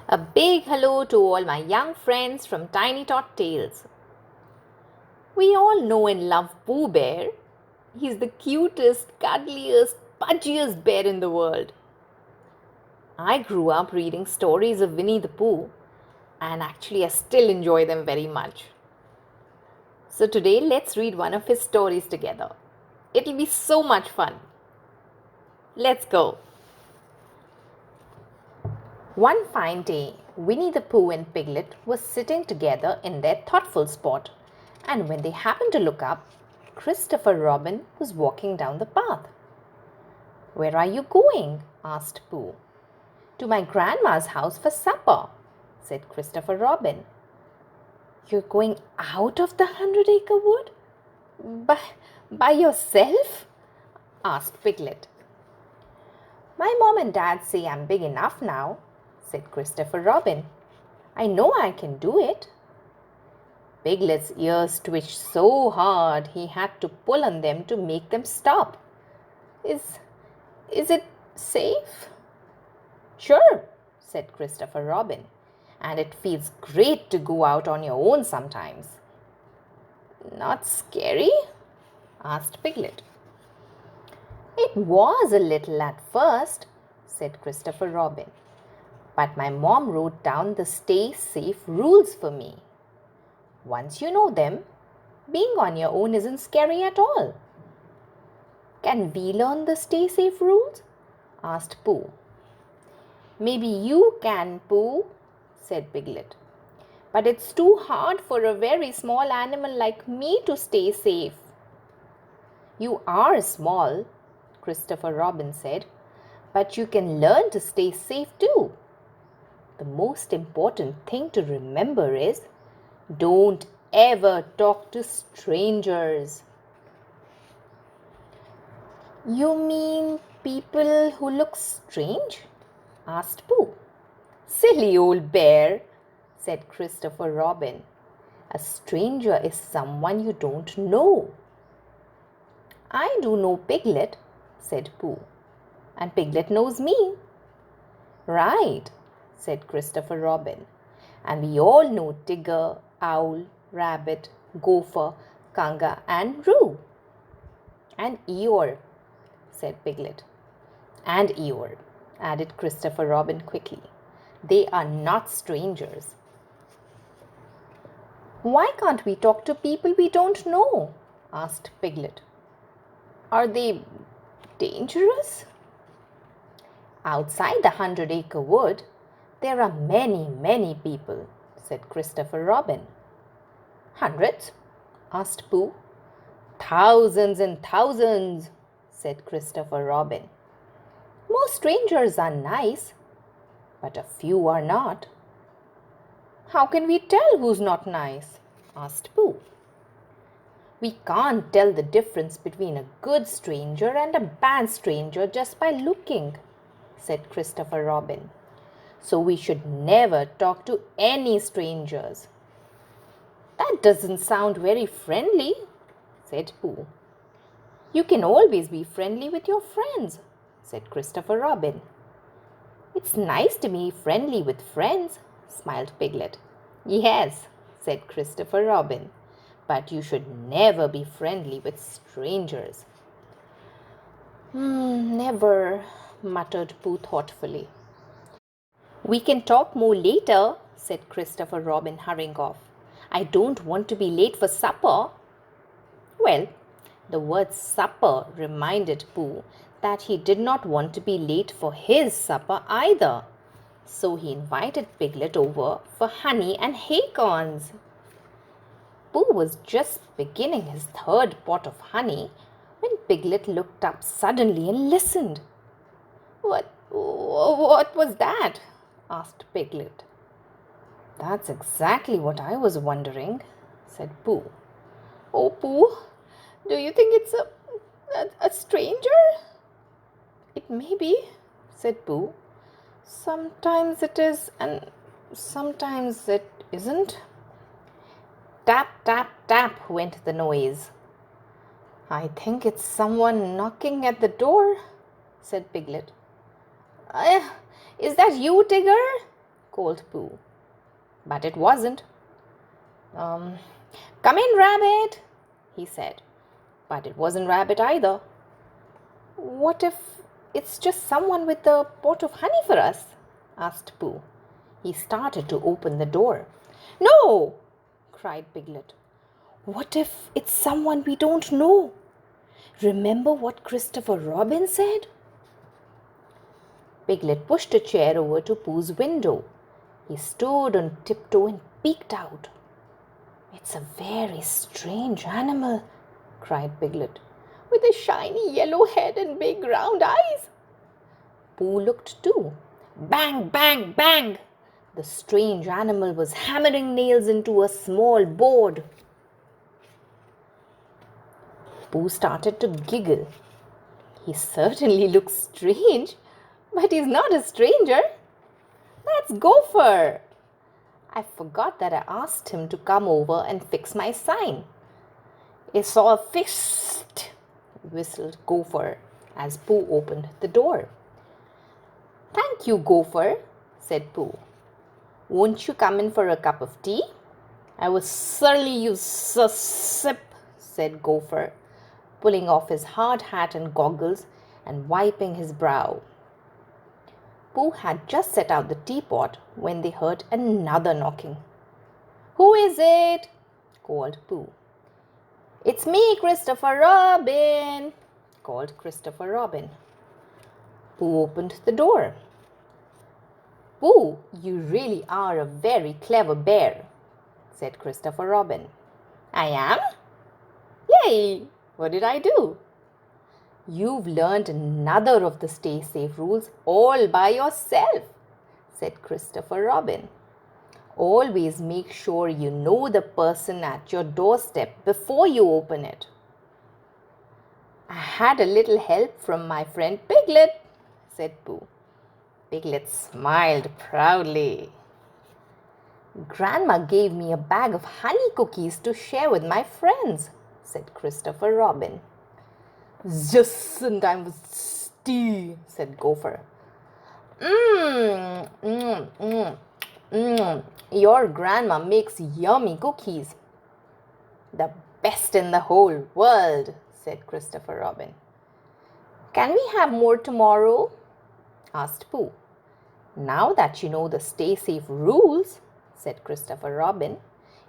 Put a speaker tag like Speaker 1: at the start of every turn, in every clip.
Speaker 1: A big hello to all my young friends from Tiny Tot Tales. We all know and love Pooh Bear. He's the cutest, cuddliest, pudgiest bear in the world. I grew up reading stories of Winnie the Pooh, and actually I still enjoy them very much. So today let's read one of his stories together. It'll be so much fun. Let's go. One fine day, Winnie the Pooh and Piglet were sitting together in their thoughtful spot, and when they happened to look up, Christopher Robin was walking down the path. "Where are you going?" asked Pooh. "To my grandma's house for supper," said Christopher Robin. "You're going out of the 100-acre wood? By yourself?" asked Piglet. "My mom and dad say I'm big enough now," said Christopher Robin. "I know I can do it." Piglet's ears twitched so hard he had to pull on them to make them stop. Is it safe?" "Sure," said Christopher Robin, "and it feels great to go out on your own sometimes." "Not scary?" asked Piglet. "It was a little at first," said Christopher Robin, "but my mom wrote down the stay safe rules for me. Once you know them, being on your own isn't scary at all." "Can we learn the stay safe rules?" asked Pooh. "Maybe you can, Pooh," said Piglet. "But it's too hard for a very small animal like me to stay safe." "You are small," Christopher Robin said, "but you can learn to stay safe too. The most important thing to remember is don't ever talk to strangers." "You mean people who look strange?" asked Pooh. "Silly old bear," said Christopher Robin. "A stranger is someone you don't know." "I do know Piglet," said Pooh, "and Piglet knows me." "Right," said Christopher Robin, "and we all know Tigger, Owl, Rabbit, Gopher, Kanga, and Roo." "And Eeyore," said Piglet. "And Eeyore," added Christopher Robin quickly. "They are not strangers." "Why can't we talk to people we don't know?" asked Piglet. "Are they dangerous?" "Outside the 100-acre wood, there are many, many people," said Christopher Robin. "Hundreds?" asked Pooh. "Thousands and thousands," said Christopher Robin. "Most strangers are nice, but a few are not." "How can we tell who's not nice?" asked Pooh. "We can't tell the difference between a good stranger and a bad stranger just by looking," said Christopher Robin. "So we should never talk to any strangers." "That doesn't sound very friendly," said Pooh. "You can always be friendly with your friends," said Christopher Robin. "It's nice to be friendly with friends," smiled Piglet. "Yes," said Christopher Robin, "but you should never be friendly with strangers." Never," muttered Pooh thoughtfully. "We can talk more later," said Christopher Robin, hurrying off. "I don't want to be late for supper." Well, the word supper reminded Pooh that he did not want to be late for his supper either. So he invited Piglet over for honey and acorns. Pooh was just beginning his third pot of honey when Piglet looked up suddenly and listened. What was that?" asked Piglet. "That's exactly what I was wondering," said Pooh. "Oh, Pooh, do you think it's a stranger?" "It may be," said Pooh. "Sometimes it is and sometimes it isn't." Tap, tap, tap went the noise. "I think it's someone knocking at the door," said Piglet. "Is that you, Tigger?" called Pooh. But it wasn't. Come in, Rabbit, he said. But it wasn't Rabbit either. What if it's just someone with a pot of honey for us? Asked Pooh. He started to open the door. No! Cried Piglet. What if it's someone we don't know? Remember what Christopher Robin said? Piglet pushed a chair over to Pooh's window. He stood on tiptoe and peeked out. It's a very strange animal, cried Piglet, with a shiny yellow head and big round eyes. Pooh looked too. Bang, bang, bang! The strange animal was hammering nails into a small board. Pooh started to giggle. He certainly looks strange, but he's not a stranger. That's Gopher. I forgot that I asked him to come over and fix my sign. It's all fixed, whistled Gopher as Pooh opened the door. Thank you, Gopher, said Pooh. Won't you come in for a cup of tea? I will certainly use a sip, said Gopher, pulling off his hard hat and goggles and wiping his brow. Pooh had just set out the teapot when they heard another knocking. Who is it? Called Pooh. It's me, Christopher Robin, called Christopher Robin. Pooh opened the door. Pooh, you really are a very clever bear, said Christopher Robin. I am? Yay! What did I do? You've learned another of the Stay Safe rules all by yourself, said Christopher Robin. Always make sure you know the person at your doorstep before you open it. I had a little help from my friend Piglet, said Pooh. Piglet smiled proudly. Grandma gave me a bag of honey cookies to share with my friends, said Christopher Robin. Just in time with tea, said Gopher. Your grandma makes yummy cookies. The best in the whole world, said Christopher Robin. Can we have more tomorrow? Asked Pooh. Now that you know the Stay Safe rules, said Christopher Robin,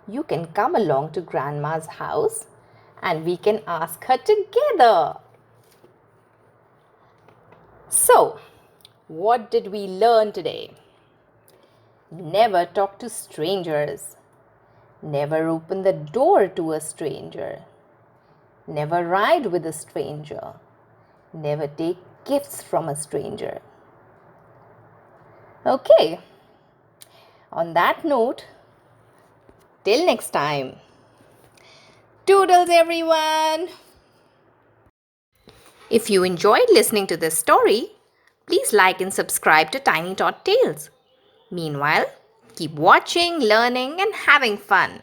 Speaker 1: you can come along to Grandma's house and we can ask her together. So, what did we learn today? Never talk to strangers. Never open the door to a stranger. Never ride with a stranger. Never take gifts from a stranger. Okay, on that note, till next time. Toodles, everyone! If you enjoyed listening to this story, please like and subscribe to Tiny Tot Tales. Meanwhile, keep watching, learning, and having fun.